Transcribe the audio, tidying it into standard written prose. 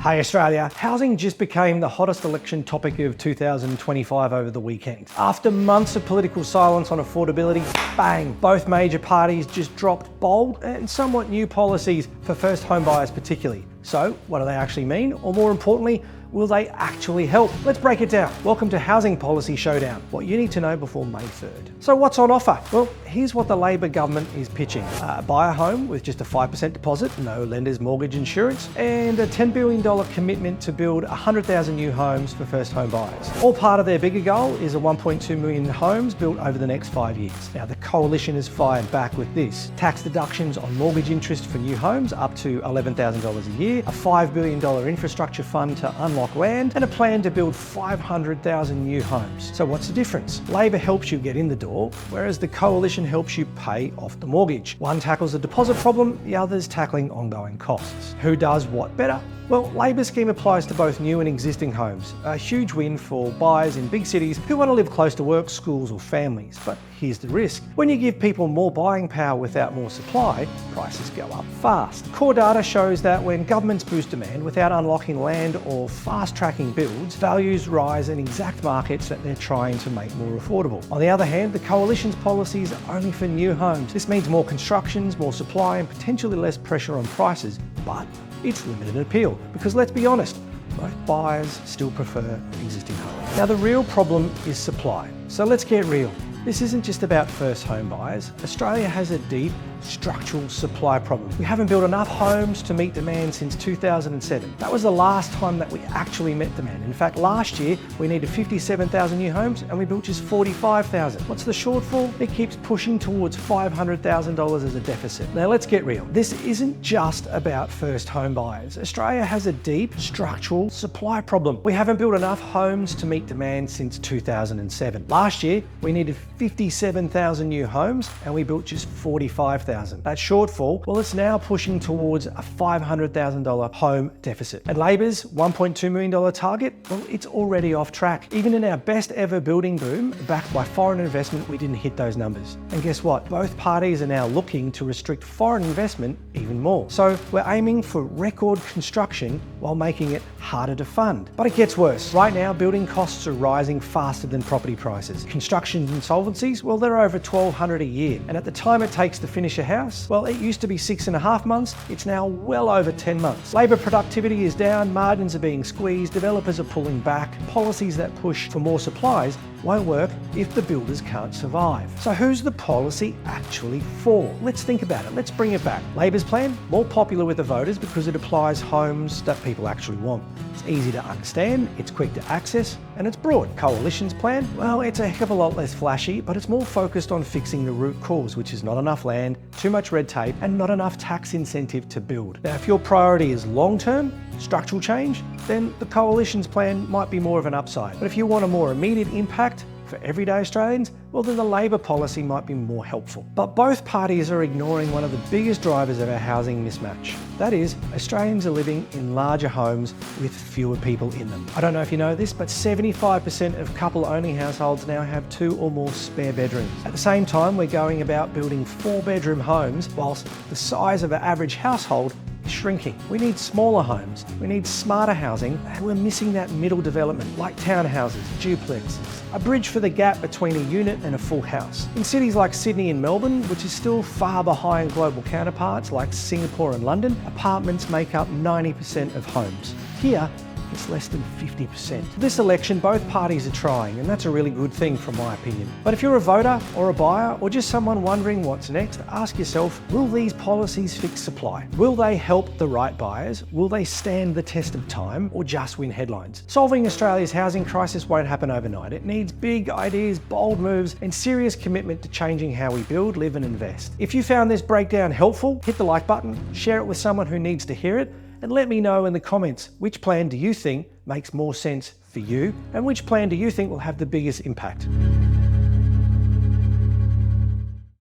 Hey Australia, housing just became the hottest election topic of 2025 over the weekend. After months of political silence on affordability, bang, both major parties just dropped bold and somewhat new policies for first home buyers particularly. So what do they actually mean? Or more importantly, will they actually help? Let's break it down. Welcome to Housing Policy Showdown, what you need to know before May 3rd. So what's on offer? Well, here's what the Labor government is pitching. Buy a home with just a 5% deposit, no lender's mortgage insurance, and a $10 billion commitment to build 100,000 new homes for first home buyers. All part of their bigger goal is a 1.2 million homes built over the next 5 years. Now, the coalition has fired back with this. Tax deductions on mortgage interest for new homes up to $11,000 a year, a $5 billion infrastructure fund to unlock land, and a plan to build 500,000 new homes. So what's the difference? Labor helps you get in the door, whereas the coalition helps you pay off the mortgage. One tackles the deposit problem, the other's tackling ongoing costs. Who does what better? Well, Labor's scheme applies to both new and existing homes. A huge win for buyers in big cities who want to live close to work, schools or families. But here's the risk. When you give people more buying power without more supply, prices go up fast. Core data shows that when governments boost demand without unlocking land or fast-tracking builds, values rise in exact markets that they're trying to make more affordable. On the other hand, the coalition's policies are only for new homes. This means more constructions, more supply and potentially less pressure on prices, but it's limited appeal, because let's be honest, most buyers still prefer existing homes. Now the real problem is supply. So let's get real. This isn't just about first home buyers. Australia has a deep structural supply problem. We haven't built enough homes to meet demand since 2007. That was the last time that we actually met demand. In fact, last year we needed 57,000 new homes and we built just 45,000. What's the shortfall? It keeps pushing towards $500,000 as a deficit. Now let's get real. This isn't just about first home buyers. Australia has a deep structural supply problem. We haven't built enough homes to meet demand since 2007. Last year we needed 57,000 new homes and we built just 45,000. That shortfall, well, it's now pushing towards a $500,000 home deficit. And Labor's $1.2 million target, well, it's already off track. Even in our best ever building boom, backed by foreign investment, we didn't hit those numbers. And guess what? Both parties are now looking to restrict foreign investment even more. So we're aiming for record construction while making it harder to fund. But it gets worse. Right now, building costs are rising faster than property prices. Construction insolvencies, well, they're over 1,200 a year. And at the time it takes to finish a house, well, it used to be 6.5 months. It's now well over 10 months. Labor productivity is down, margins are being squeezed, developers are pulling back. Policies that push for more supplies won't work if the builders can't survive. So who's the policy actually for? Let's think about it. Let's bring it back. Labor's plan, more popular with the voters because it applies homes that people actually want. It's easy to understand, it's quick to access, and it's broad. Coalition's plan, well, it's a heck of a lot less flashy, but it's more focused on fixing the root cause, which is not enough land, too much red tape, and not enough tax incentive to build. Now, if your priority is long-term, structural change, then the coalition's plan might be more of an upside. But if you want a more immediate impact for everyday Australians, well, then the Labor policy might be more helpful. But both parties are ignoring one of the biggest drivers of our housing mismatch. That is, Australians are living in larger homes with fewer people in them. I don't know if you know this, but 75% of couple-only households now have 2 or more spare bedrooms. At the same time, we're going about building 4-bedroom homes, whilst the size of an average household shrinking. We need smaller homes, we need smarter housing, and we're missing that middle development like townhouses, duplexes, a bridge for the gap between a unit and a full house. In cities like Sydney and Melbourne, which is still far behind global counterparts like Singapore and London, apartments make up 90% of homes. Here, it's less than 50%. This election, both parties are trying, and that's a really good thing from my opinion. But if you're a voter or a buyer or just someone wondering what's next, ask yourself, will these policies fix supply? Will they help the right buyers? Will they stand the test of time or just win headlines? Solving Australia's housing crisis won't happen overnight. It needs big ideas, bold moves, and serious commitment to changing how we build, live, and invest. If you found this breakdown helpful, hit the like button, share it with someone who needs to hear it, and let me know in the comments, which plan do you think makes more sense for you, and which plan do you think will have the biggest impact?